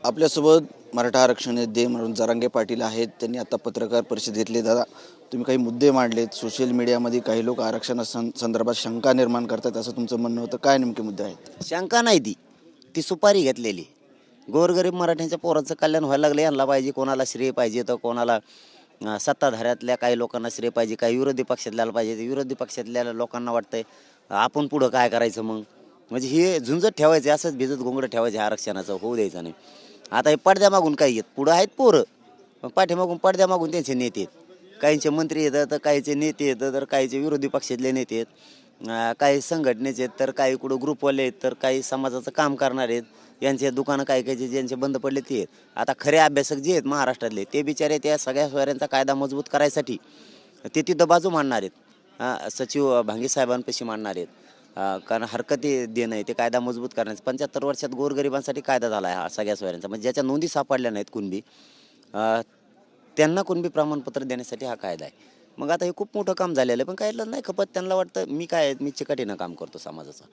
आपल्यासोबत मराठा आरक्षण दे म्हणून जरांगे पाटील आहेत. त्यांनी आता पत्रकार परिषद घेतली. दादा, तुम्ही काही मुद्दे मांडलेत. सोशल मीडियामध्ये काही लोक आरक्षणासंदर्भात शंका निर्माण करतात असं तुमचं म्हणणं होतं. काय नेमके मुद्दे आहेत? शंका नाही ती सुपारी घेतलेली. गोरगरीब मराठ्यांच्या पोरांचं कल्याण व्हायला लागलं, यांना पाहिजे. कोणाला श्रेय पाहिजे तर कोणाला सत्ताधाऱ्यातल्या काही लोकांना श्रेय पाहिजे, काही विरोधी पक्षातल्याला पाहिजे. विरोधी पक्षातल्या लोकांना वाटतंय आपण पुढं काय करायचं मग. म्हणजे हे झुंजत ठेवायचं, असंच भिजत घोंगडं ठेवायचं, आरक्षणाचं होऊ द्यायचं नाही. आता हे पडद्यामागून काही येत, पुढं आहेत पोरं, पण पाठीमागून पडद्यामागून त्यांचे नेते आहेत. काहींचे मंत्री येतात तर काहीचे नेते येतात, तर काहीचे विरोधी पक्षातले नेते आहेत, काही संघटनेचे आहेत, तर काही कुठं ग्रुपवाले आहेत, तर काही समाजाचं काम करणारे आहेत. यांचे दुकानं काही काही ज्यांचे बंद पडले ते आहेत. आता खरे अभ्यासक जे आहेत महाराष्ट्रातले, ते बिचारे त्या सगळ्या सोयऱ्यांचा कायदा मजबूत करायसाठी ते तिथं बाजू मांडणार आहेत. सचिव भांगे साहेबांपाशी मांडणार आहेत. कारण हरकती देणं आहे ते कायदा मजबूत करण्याचं. 75 वर्षात गोरगरिबांसाठी कायदा झाला आहे हा सगळ्या सोयऱ्यांचा. म्हणजे ज्याच्या नोंदी सापडल्या नाहीत कुणबी, त्यांना कुणबी प्रमाणपत्र देण्यासाठी हा कायदा आहे. मग आता हे खूप मोठं काम झालेलं आहे, पण काहीला नाही खपत. त्यांना वाटतं मी चिकाटीनं काम करतो, समाजाचं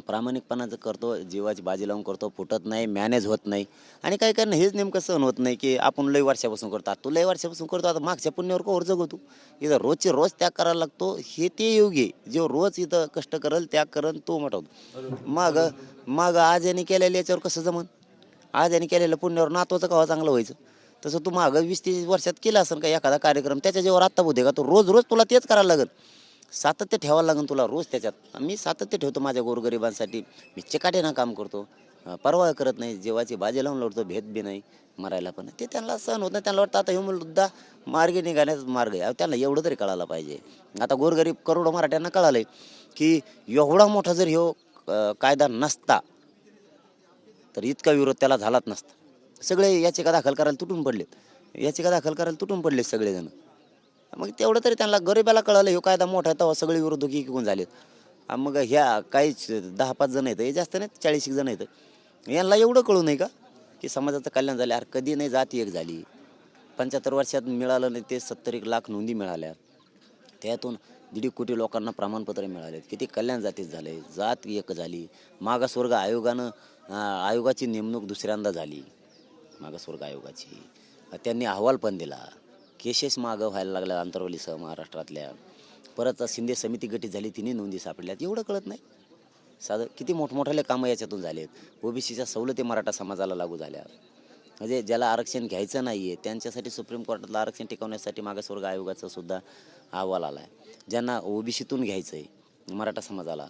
प्रामाणिकपणाचं करतो, जीवाची बाजी लावून करतो, फुटत नाही, मॅनेज होत नाही. आणि काही काही हेच नेमकं सहन होत नाही की आपण लई वर्षापासून करतो. आता तू लई वर्षापासून करतो, आता मागच्या पुण्यावर कोवर जगवतो. इथं रोजचे रोज त्याग करायला लागतो, हे ते योग्य आहे. जो रोज इथं कष्ट करल, त्याग करल, तो मोठवतो. मग आज यांनी केलेलं याच्यावर कसं जमन? आज यांनी केलेलं पुण्यावर नातवाचं कवा चांगलं व्हायचं? तसं तू मागं 20-30 वर्षात केलं असेल का एखादा कार्यक्रम, त्याच्या जेव्हा आत्ता होते का, तो रोज रोज तुला तेच करायला लागेल. सातत्य ठेवायला लागेल तुला रोज त्याच्यात. मी सातत्य ठेवतो माझ्या गोरगरिबांसाठी. मी चिकाटीनं काम करतो, परवा करत नाही, जीवाची बाजी लावून लढतो, भेद बी नाही, मरायला पण. ते त्यांना सहन होत नाही. त्यांना वाटतं आता हे मुद्दा मार्गी निघाण्याचा मार्ग आहे. त्यांना एवढं तरी कळायला पाहिजे. आता गोरगरीब करोडो मराठ्यांना कळालंय की एवढा मोठा जर ह्यो कायदा नसता तर इतका विरोध त्याला झालाच नसता. सगळे याचिका दाखल करायला तुटून पडले सगळेजण. मग तेवढं तरी त्यांना गरिबाला कळालं ह्यो कायदा मोठा आहे, तेव्हा सगळे विरोधक एकीकून झालेत. मग ह्या काहीच 10-5 जण आहेत, हे जास्त नाहीत, 40 जण आहेत. यांना एवढं कळू नये का की समाजाचं कल्याण झालं? अरे कधी नाही जाती एक झाली. 75 वर्षात मिळालं नाही ते 70 लाख नोंदी मिळाल्या. त्यातून 1.5 कोटी लोकांना प्रमाणपत्र मिळालेत. किती कल्याण जातीत झाले, जात एक झाली. मागासवर्ग आयोगाची नेमणूक दुसऱ्यांदा झाली, मागासवर्ग आयोगाची. त्यांनी अहवाल पण दिला. केसेस मागं व्हायला लागल्या आंतरवलीसह महाराष्ट्रातल्या. परत शिंदे समिती गठीत झाली, तिने नोंदी सापडल्यात. एवढं कळत नाही साधं? किती मोठमोठाले कामं याच्यातून झालेत. ओबीसीच्या सवलती मराठा समाजाला लागू झाल्या. म्हणजे ज्याला आरक्षण घ्यायचं नाही आहे त्यांच्यासाठी सुप्रीम कोर्टातलं आरक्षण टिकवण्यासाठी मागासवर्ग आयोगाचा सुद्धा अहवाल आला आहे. ज्यांना ओबीसीतून घ्यायचं आहे मराठा समाजाला,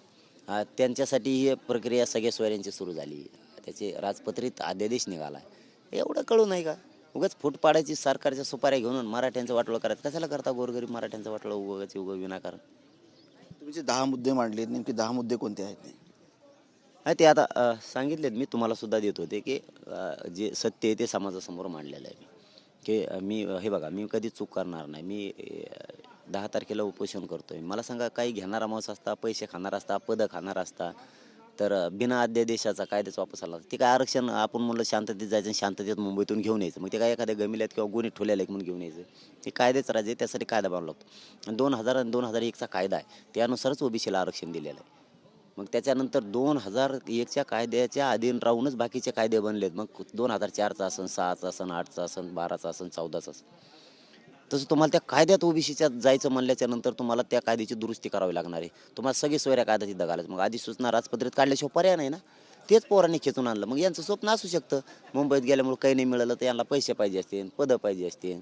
त्यांच्यासाठी ही प्रक्रिया सगळ्या सोयऱ्यांची सुरू झाली. त्याचे राजपत्रित अध्यादेश निघाला आहे. एवढं कळू नाही का? उगाच फूट पाडायची, सरकारच्या सुपाऱ्या घेऊन मराठ्यांचं वाटोळं करायचं. कशाला करता गोरगरीब मराठ्यांचं वाटोळं उगाच विनाकारण? तुम्ही जे 10 मुद्दे मांडलेत, नेमके 10 मुद्दे कोणते आहेत? ते आता सांगितलेत मी, तुम्हाला सुद्धा देत होते की जे सत्य आहे ते समाजासमोर मांडलेलं आहे. की मी हे बघा, मी कधी चूक करणार नाही. मी 10 तारखेला उपोषण करतोय. मला सांगा, काही घेणारा माणूस असता, पैसे खाणार असता, पदं खाणार असता, तर बिना अध्यादेशाचा कायद्याच वापस आला. ते काय आरक्षण आपण म्हणलं शांततेत जायचं आणि शांततेत मुंबईतून घेऊन यायचं. मग ते काय एखाद्या गमिल्यात किंवा गुन्हे ठोल्याला म्हणून घेऊन यायचं? हे कायद्याच राजे, त्यासाठी कायदा बनवला लागतो. आणि 2000 आणि 2001चा कायदा आहे, त्यानुसारच ओबीसीला आरक्षण दिलेलं आहे. मग त्याच्यानंतर 2001च्या कायद्याच्या अधीन राहूनच बाकीचे कायदे बनलेत. मग 2004चा असन, 6चा असन, 8चा असन, 12चा असन, 14चा असन. तसं तुम्हाला त्या कायद्यात ओबीसीच्यात जायचं म्हणल्याच्या नंतर तुम्हाला त्या कायद्याची दुरुस्ती करावी लागणार आहे. तुम्हाला सगळी सोयऱ्या कायदा तिथं घालायचं. मग अधिसूचना राजपत्रित काढल्याशिवाय पर्याय नाही ना. तेच पोरांनी खेचून आणलं. मग यांचं स्वप्न असू शकतं, मुंबईत गेल्यामुळे काही नाही मिळालं तर यांना पैसे पाहिजे असतील, पदं पाहिजे असतील.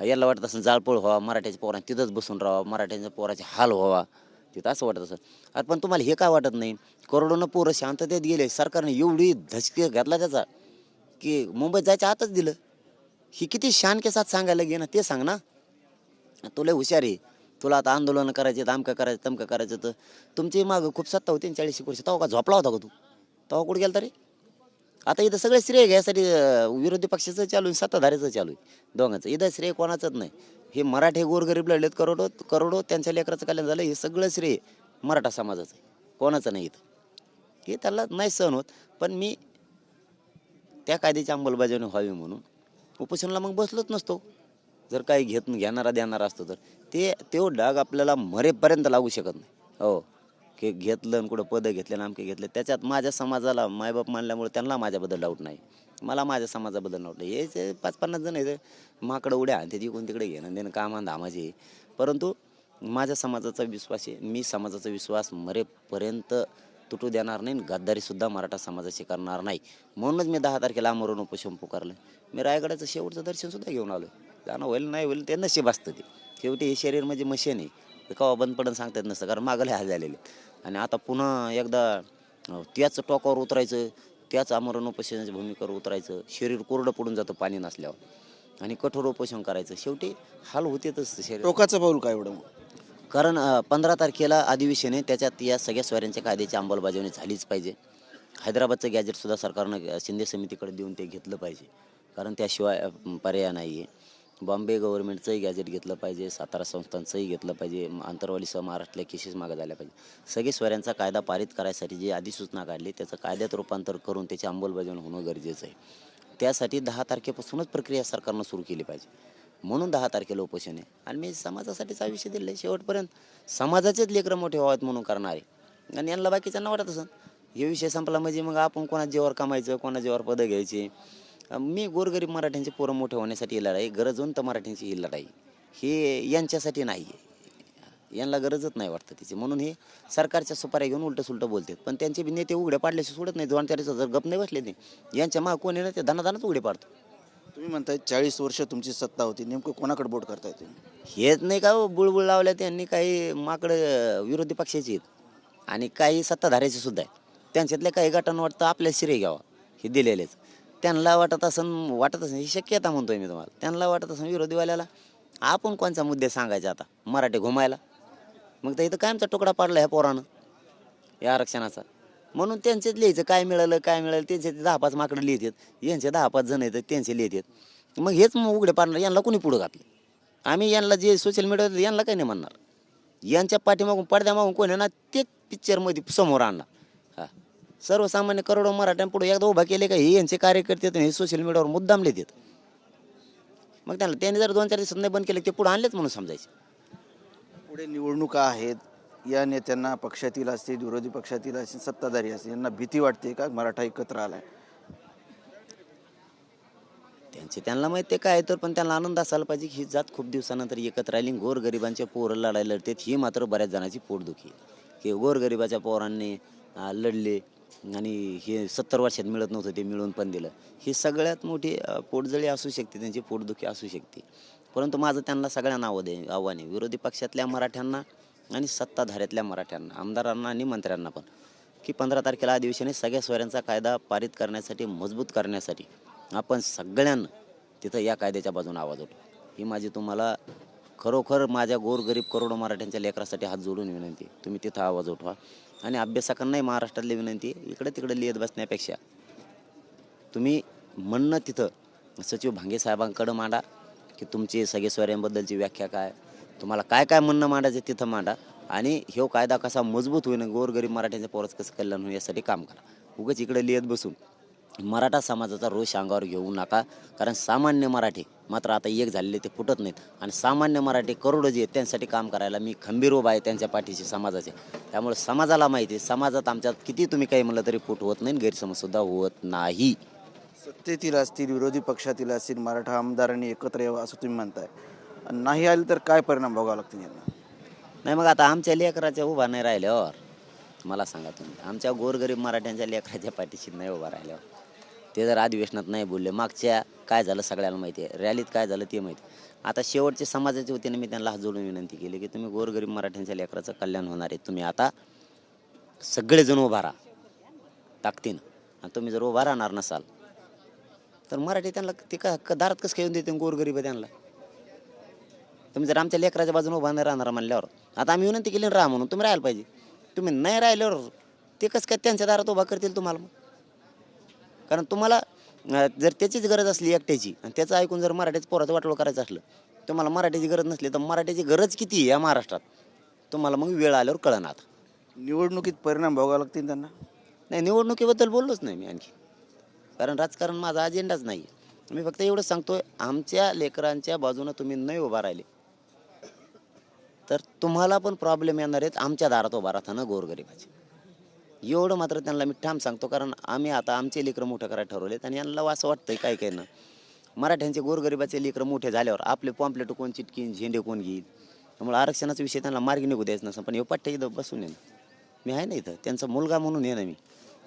याला वाटत असं जाळपोळ व्हावा, मराठ्याच्या पोरांनी तिथंच बसून राहावा, मराठ्यांच्या पोराचे हाल व्हावा, तिथं असं वाटत असं. अरे पण तुम्हाला हे काय वाटत नाही? करोडोनं पोरं शांततेत गेले, सरकारने एवढी धसके घातला त्याचा की मुंबईत जायच्या आतच दिलं. ही किती शान के साथ सांगायला घे ना, ते सांग ना. तुला हुशार आहे, तुला आता आंदोलन करायचे, अमकं करायचं, तमकं करायचं. तर तुमची मागं खूप सत्ता होती 40 वर्ष, तेव्हा का झोपला होता का तू? तेव्हा कुठं गेला तरी? आता इथं सगळे श्रेय घ्यायसाठी विरोधी पक्षाचं चालू आहे, सत्ताधाऱ्याचं चालू आहे, दोघांचं. इथं श्रेय कोणाचंच नाही. हे मराठे गोरगरीब लढलेत, करोडो करोडो त्यांच्या लेकराचं कल्याण झालं, हे सगळं श्रेय मराठा समाजाचं आहे, कोणाचं नाही इथं. हे त्याला नाही सहन होत. पण मी त्या कायद्याची अंमलबजावणी व्हावी म्हणून उपोषणाला मग बसलोच नसतो. जर काही घेणारा देणारा असतो तर तो डाग आपल्याला मरेपर्यंत लागू शकत नाही. हो, की घेतलं आणि कुठं पदं घेतले आणि आमके घेतले. त्याच्यात माझ्या समाजाला मायबाप मानल्यामुळे त्यांना माझ्याबद्दल डाऊट नाही, मला माझ्या समाजाबद्दल डाऊट नाही. हे 5-50 जण आहेत माकडं उड्या आणि ते इकडून तिकडे घेणं देणं कामान धामाचे. परंतु माझ्या समाजाचा विश्वास आहे, मी समाजाचा विश्वास मरेपर्यंत तुटू देणार नाही. गद्दारीसुद्धा मराठा समाजाची करणार नाही. म्हणूनच मी 10 तारखेला आमरण उपोषण पुकारलं. मी रायगडाचं शेवटचं दर्शनसुद्धा घेऊन आलो. जाणं होईल नाही होईल ते नशीब असतं. ते शेवटी हे शरीर म्हणजे मशीन आहे, ते केव्हा बंद पडून सांगता येत नसतं, कारण मागले हाल झालेले. आणि आता पुन्हा एकदा त्याच टोकावर उतरायचं, त्याच आमरण उपोषणाच्या भूमिकेवर उतरायचं. शरीर कोरडं पडून जातं पाणी नसल्यावर आणि कठोर उपोषण करायचं. शेवटी हाल होतेच शरीर. टोकाचं पाऊल काय एवढं मग? कारण 15 तारखेला अधिवेशन आहे, त्याच्यात या सगळ्या स्वाऱ्यांच्या कायद्याची अंमलबजावणी झालीच पाहिजे. हैदराबादचं गॅजेटसुद्धा सरकारनं शिंदे समितीकडे देऊन ते घेतलं पाहिजे, कारण त्याशिवाय पर्याय नाही आहे. बॉम्बे गव्हर्नमेंटचंही गॅजेट घेतलं पाहिजे, सातारा संस्थांचंही घेतलं पाहिजे, आंतरवालीसह महाराष्ट्रातल्या केसेस मागं झाल्या पाहिजे. सगळे स्वाऱ्यांचा कायदा पारित करायसाठी जी अधिसूचना काढली त्याचं कायद्यात रूपांतर करून त्याची अंमलबजावणी होणं गरजेचं आहे. त्यासाठी 10 तारखेपासूनच प्रक्रिया सरकारनं सुरू केली पाहिजे. म्हणून 10 तारखेला उपोषण आहे. आणि मी समाजासाठीच आयुष्य दिलं आहे. शेवटपर्यंत समाजाचेच लेकरं मोठे व्हावेत म्हणून करणार आहे. आणि यांना बाकीच्यांना वाटत असं हे विषय संपला म्हणजे मग आपण कोणाच्या जीवावर कमायचं, कोणाच्या जीवावर पदं घ्यायची. मी गोरगरीब मराठ्यांचे पोरं मोठे होण्यासाठी ही लढाई, गरजवंत मराठ्यांची ही लढाई, हे यांच्यासाठी नाही आहे. यांना गरजच नाही वाटतं तिची, म्हणून हे सरकारच्या सुपाऱ्या घेऊन उलटं सुलटं बोलतात. पण त्यांचे बी नेते उघडे पाडल्याशी सोडत नाही. 2-4 जर गप नाही बसले ते, यांच्या माग कोणी ना ते धनाधनच उघडे पाडतो. तुम्ही म्हणताय 40 वर्ष तुमची सत्ता होती, नेमकं कोणाकडे बोट करताय तुम्ही? हेच नाही का बुळबुळ लावल्या त्यांनी, काही माकडं विरोधी पक्षाची आहेत आणि काही सत्ताधाऱ्याचे सुद्धा आहेत. त्यांच्यातल्या काही गटांना वाटतं आपल्या श्रेय घ्यावा, हे दिलेलेच. त्यांना वाटत असेल ही शक्यता म्हणतोय मी तुम्हाला, त्यांना वाटत असेल विरोधीवाल्याला आपण कोणचा मुद्दे सांगायचे आता मराठी घुमायला. मग तर इथं कायमचा तुकडा पाडला ह्या पोरानं या आरक्षणाचा. म्हणून त्यांचेच लिहायचं काय मिळालं त्यांचे 10-5 माकडं लिहितात, यांचे 10-5 जण येतात त्यांचे लिहितात. मग हेच मग उघडे पाडणार. यांना कोणी पुढं घातलं? आम्ही यांना जे सोशल मीडियावर यांना काही नाही म्हणणार. यांच्या पाठीमागून पडद्यामागून कोणी ना तेच पिक्चरमध्ये समोर आणणार. हां, सर्वसामान्य करोडो मराठ्यांपुढे एकदा उभा केले का हे यांचे कार्यकर्ते हे सोशल मीडियावर मुद्दाम लिहितात. मग त्यांनी जर 2-4 दिवसात नाही बंद केले ते पुढे आणलेच म्हणून समजायचे. पुढे निवडणुका आहेत, या नेत्यांना पक्षातील असतील, विरोधी पक्षातील असतील, सत्ताधारी असतील, यांना भीती वाटते का मराठा एकत्र आलाय? त्यांना माहिती आहे काय तर, पण त्यांना आनंद असायला पाहिजे की ही जात खूप दिवसानंतर एकत्र राहिली. गोरगरिबांच्या पोरं लढायला लढतात, ही मात्र बऱ्याच जणांची पोटदुखी आहे की गोरगरिबाच्या पोरांनी लढले आणि हे 70 वर्षात मिळत नव्हतं ते मिळून पण दिलं. ही सगळ्यात मोठी पोटजळी असू शकते, त्यांची पोटदुखी असू शकते. परंतु माझं त्यांना सगळ्यांना आव्हान आहे, विरोधी पक्षातल्या मराठ्यांना आणि सत्ताधाऱ्यातल्या मराठ्यांना, आमदारांना आणि मंत्र्यांना पण, की 15 तारखेला अधिवेशन आहे. सगळ्या सोयऱ्यांचा कायदा पारित करण्यासाठी, मजबूत करण्यासाठी आपण सगळ्यांना तिथं या कायद्याच्या बाजूने आवाज उठवा. ही माझी तुम्हाला खरोखर माझ्या गोरगरीब करोडो मराठ्यांच्या लेकरासाठी हात जोडून विनंती. तुम्ही तिथं आवाज उठवा. आणि अभ्यासकांनाही महाराष्ट्रातली विनंती, इकडे तिकडे लिहित बसण्यापेक्षा तुम्ही म्हणणं तिथं सचिव भांगे साहेबांकडं मांडा की तुमची सगळे सोयऱ्यांबद्दलची व्याख्या काय, तुम्हाला काय काय म्हणणं मांडायचं तिथं मांडा. आणि ह्यो कायदा कसा मजबूत होईन, गोरगरीब मराठ्यांच्या पोराचं कसं कल्याण होईल यासाठी काम करा. उगाच इकडे लिहित बसून मराठा समाजाचा रोष अंगावर घेऊ नका. कारण सामान्य मराठी मात्र आता एक झालेले ते फुटत नाहीत. आणि सामान्य मराठी करोडो जे आहेत त्यांसाठी काम करायला मी खंबीर उभा आहे, त्यांच्या पाठीशी समाजाचे. त्यामुळे समाजाला माहिती आहे, समाजात आमच्यात किती तुम्ही काही म्हणलं तरी फूट होत नाही, गैरसमजसुद्धा होत नाही. सत्तेतील असतील, विरोधी पक्षातील असतील, मराठा आमदारांनी एकत्र यावं असं तुम्ही म्हणताय. नाही आले तर काय परिणाम भोगावे लागतील यांना? नाही मग आता आमच्या लेकराच्या उभा नाही राहिल्यावर मला सांगा तुम्ही, आमच्या गोरगरीब मराठ्यांच्या लेकराच्या पाठीशी नाही उभा राहिल्यावर, ते जर अधिवेशनात नाही बोलले, मागच्या काय झालं सगळ्याला माहिती आहे, रॅलीत काय झालं ते माहिती. आता शेवटचे समाजाच्या वतीने मी त्यांना हात जोडून विनंती केली की तुम्ही गोरगरीब मराठ्यांच्या लेकराचं कल्याण होणार आहे, तुम्ही आता सगळेजण उभा राहा ताकदीनं. आणि तुम्ही जर उभा राहणार नसाल तर मराठी त्यांना ते का दारात कसं काय येऊन देते गोरगरीब आहे त्यांना. तुम्ही जर आमच्या लेकराच्या बाजूने उभा नाही राहणार म्हणल्यावर, आता आम्ही विनंती केली राहा म्हणून, तुम्ही राहायला पाहिजे. तुम्ही नाही राहिल्यावर ते कसं काय त्यांच्या दारात उभा करतील तुम्हाला? मग कारण तुम्हाला जर त्याचीच गरज असली एकट्याची आणि त्याचं ऐकून जर मराठीचं पोराचं वाटोळं करायचं असलं, तुम्हाला मराठीची गरज नसली तर मराठीची गरज किती आहे या महाराष्ट्रात तुम्हाला मग वेळ आल्यावर कळणार. निवडणुकीत परिणाम भोगावे लागतील त्यांना? नाही, निवडणुकीबद्दल बोललोच नाही मी आणखी, कारण राजकारण माझा अजेंडाच नाही. मी फक्त एवढंच सांगतोय, आमच्या लेकरांच्या बाजूनं तुम्ही नाही उभा राहिले तर तुम्हाला पण प्रॉब्लेम येणार आहेत आमच्या दारात उभा राहताना गोरगरिबाचे. एवढं मात्र त्यांना मी ठाम सांगतो, कारण आम्ही आता आमचे लेकरं मोठं करायला ठरवलेत आणि यांना असं वाटतंय काय काय ना मराठ्यांचे गोरगरिबाचे लेकरं मोठे झाल्यावर आपले पॉम्पलेट कोण चिटकीन, झेंडे कोण घेईल. त्यामुळे आरक्षणाचा विषय त्यांना मार्गी निघू द्यायचं नसतं. पण हे पट्ट्या इथं बसून येणं, मी आहे ना इथं त्यांचा मुलगा म्हणून येणं,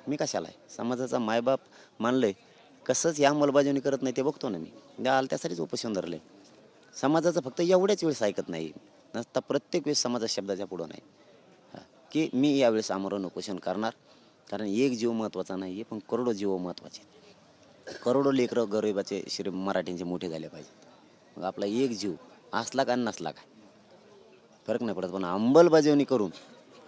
मी कशाला आहे समाजाचा मायबाप मानलंय. कसंच या अंमलबजावणी करत नाही ते बघतो ना मी. आलं त्यासाठीच उपोषण धरलंय. समाजाचं फक्त एवढ्याच वेळेस ऐकत नाही नसता, प्रत्येक वेळेस समाजा शब्दाच्या पुढं नाही की मी यावेळेस आमरण उपोषण करणार. कारण एक जीव महत्त्वाचा नाही आहे, पण करोडो जीव महत्त्वाचे. करोडो लेकरं गरिबाचे मराठ्यांचे मोठे झाले पाहिजेत. मग आपला एक जीव असला का नसला काय फरक नाही पडत, पण अंमलबजावणी करून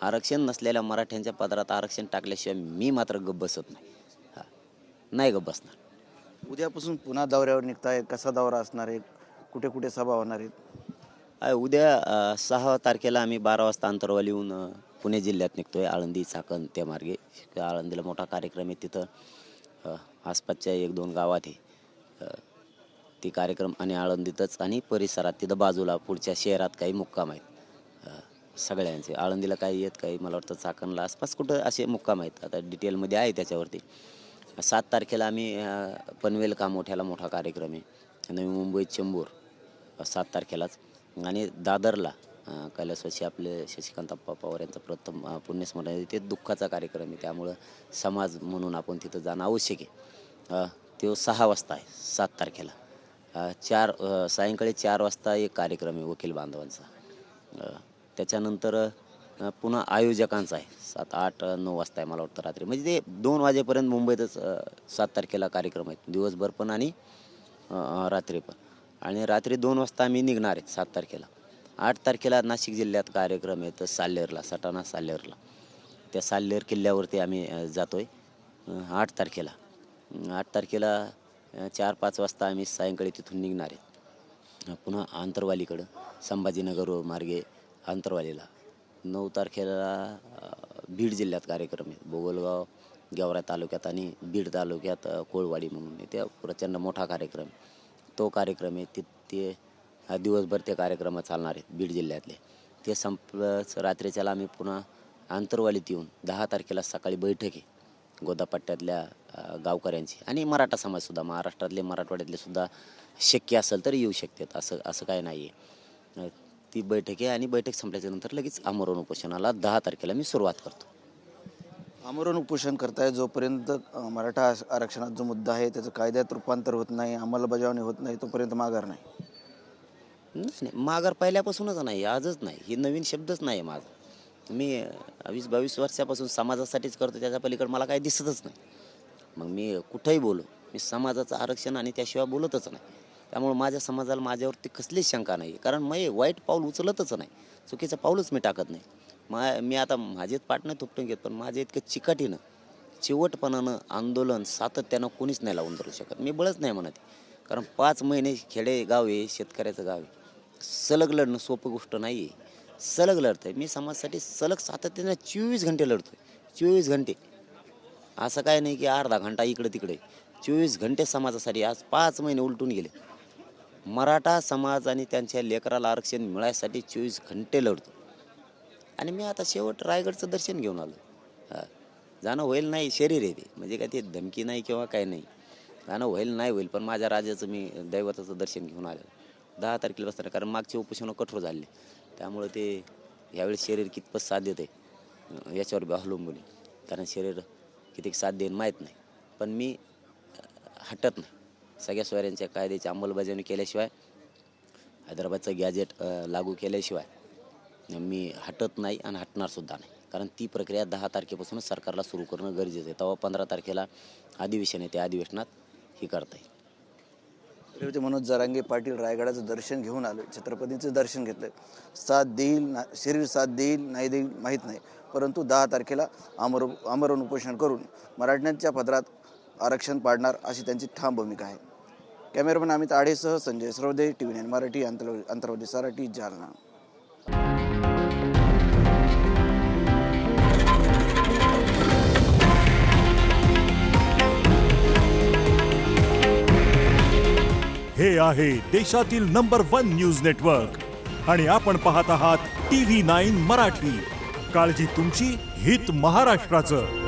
आरक्षण नसलेल्या मराठ्यांच्या पदरात आरक्षण टाकल्याशिवाय मी मात्र गप्प बसत नाही. नाही गप्प बसणार. उद्यापासून पुन्हा दौऱ्यावर निघताय, कसा दौरा असणार आहे, कुठे कुठे सभा होणार आहेत? उद्या 6 तारखेला आम्ही 12 वाजता अंतरवालीहून पुणे जिल्ह्यात निघतोय. आळंदी, चाकण त्या मार्गे. आळंदीला मोठा कार्यक्रम आहे, तिथं आसपासच्या 1-2 गावात आहे ती कार्यक्रम, आणि आळंदीतच आणि परिसरात तिथं बाजूला पुढच्या शहरात काही मुक्काम आहेत सगळ्यांचे. आळंदीला काही येत, काही मला वाटतं चाकणला आसपास कुठं असे मुक्काम आहेत. आता डिटेलमध्ये आहे त्याच्यावरती. 7 तारखेला आम्ही पनवेल कामोठ्याला मोठा कार्यक्रम आहे. नवी मुंबईत चेंबूर 7 तारखेलाच. आणि दादरला कैलासवासी आपले शशिकांतप्पा पवार यांचा प्रथम पुण्यस्मरण आहे. ते दुःखाचा कार्यक्रम आहे, त्यामुळं समाज म्हणून आपण तिथं जाणं आवश्यक आहे. तो 6 वाजता आहे 7 तारखेला. सायंकाळी 4 वाजता एक कार्यक्रम आहे वकील बांधवांचा. त्याच्यानंतर पुन्हा आयोजकांचा आहे 7, 8, 9 वाजता आहे मला वाटतं रात्री. म्हणजे ते 2 वाजेपर्यंत मुंबईतच 7 तारखेला कार्यक्रम आहेत, दिवसभर पण आणि रात्री पण. आणि रात्री 2 वाजता आम्ही निघणार आहे 7 तारखेला. 8 तारखेला नाशिक जिल्ह्यात कार्यक्रम आहेत साल्हेरला, सटाणा साल्हेरला. त्या साल्हेर किल्ल्यावरती आम्ही जातो आहे 8 तारखेला. 8 तारखेला 4-5 वाजता आम्ही सायंकाळी तिथून निघणार आहे पुन्हा आंतरवालीकडं, संभाजीनगर मार्गे आंतरवालीला. 9 तारखेला बीड जिल्ह्यात कार्यक्रम आहे, बोगलगाव, गेवरा तालुक्यात आणि बीड तालुक्यात कोळवाडी म्हणून आहे. त्या प्रचंड मोठा कार्यक्रम, तो कार्यक्रम आहे. ते दिवसभर ते कार्यक्रम चालणार आहेत बीड जिल्ह्यातले. ते संपलंच रात्रीच्याला आम्ही पुन्हा आंतरवालीत येऊन 10 तारखेला सकाळी बैठक आहे गोदापट्ट्यातल्या गावकऱ्यांची आणि मराठा समाजसुद्धा, महाराष्ट्रातले मराठवाड्यातले सुद्धा शक्य असेल तर येऊ शकतात, असं काय नाही आहे. ती बैठक आहे आणि बैठक संपल्याच्यानंतर लगेच आमरण उपोषणाला 10 तारखेला मी सुरुवात करतो. आमरण उपोषण करताय जोपर्यंत मराठा आरक्षणात जो मुद्दा आहे त्याचं कायद्यात रूपांतर होत नाही, अंमलबजावणी होत नाही, तोपर्यंत माघार नाही. नाही, माघार पहिल्यापासूनच नाही, आजच नाही. ही नवीन शब्दच नाही आहे माझा. मी 20-22 वर्षापासून समाजासाठीच करतो, त्याच्या पलीकडे मला काही दिसतच नाही. मग मी कुठंही बोलो, मी समाजाचं आरक्षण आणि त्याशिवाय बोलतच नाही. त्यामुळे माझ्या समाजाला माझ्यावरती कसलीच शंका नाही, कारण मी वाईट पाऊल उचलतच नाही, चुकीचं पाऊलच मी टाकत नाही. मी आता माझेच पाठ नाही थुपटून घेत, पण माझ्या इतकं चिकाटीनं, चिवटपणानं आंदोलन सातत्यानं कोणीच नाही लावून धरू शकत. मी बळच नाही म्हणत, कारण 5 महिने खेडे गाव आहे, शेतकऱ्याचं गाव आहे. सलग लढणं सोपं गोष्ट नाही आहे. सलग लढतंय मी समाजासाठी, सलग सातत्यानं 24 घंटे लढतोय. 24 घंटे, असं काय नाही की अर्धा घंटा इकडे तिकडे. 24 घंटे समाजासाठी. आज 5 महिने उलटून गेले. मराठा समाज आणि त्यांच्या लेकराला आरक्षण मिळायसाठी 24 घंटे लढतो. आणि मी आता शेवट रायगडचं दर्शन घेऊन आलो. जाणं होईल नाही, शरीर आहे ते, म्हणजे काय ते धमकी नाही किंवा काय नाही. जाणं होईल नाही होईल, पण माझ्या राजाचं मी दैवताचं दर्शन घेऊन आलो 10 तारखेला बसणार. कारण मागचे उपोषणं कठोर झाले, त्यामुळे ते यावेळी शरीर कितपत साथ देते याच्यावर अवलंबून आहे. कारण शरीर किती साथ देईन माहीत नाही, पण मी हटत नाही. सगळ्या सोयऱ्यांच्या कायद्याची अंमलबजावणी केल्याशिवाय, हैदराबादचं गॅजेट लागू केल्याशिवाय मी हटत नाही आणि हटणारसुद्धा नाही. कारण ती प्रक्रिया 10 तारखेपासूनच सरकारला सुरू करणं गरजेचं आहे. तेव्हा 15 तारखेला अधिवेशन आहे, त्या अधिवेशनात ही करता येईल. ते मनोज जरांगे पाटील रायगडाचं दर्शन घेऊन आले, छत्रपतींचं दर्शन घेतलं. साथ देईल ना, शरीर साथ देईल नाही देईल माहीत नाही, परंतु 10 तारखेला आमरण उपोषण करून मराठ्यांच्या पदरात आरक्षण पाडणार अशी त्यांची ठाम भूमिका आहे. कॅमेरामॅन अमित आढेसह संजय सरवदे, TV9 मराठी, अंतर्वादी सराटी, जालना. हे आहे देशातील नंबर 1 न्यूज नेटवर्क आणि आपण पाहत आहात TV9 मराठी, काळजी तुमची, हित महाराष्ट्राचं.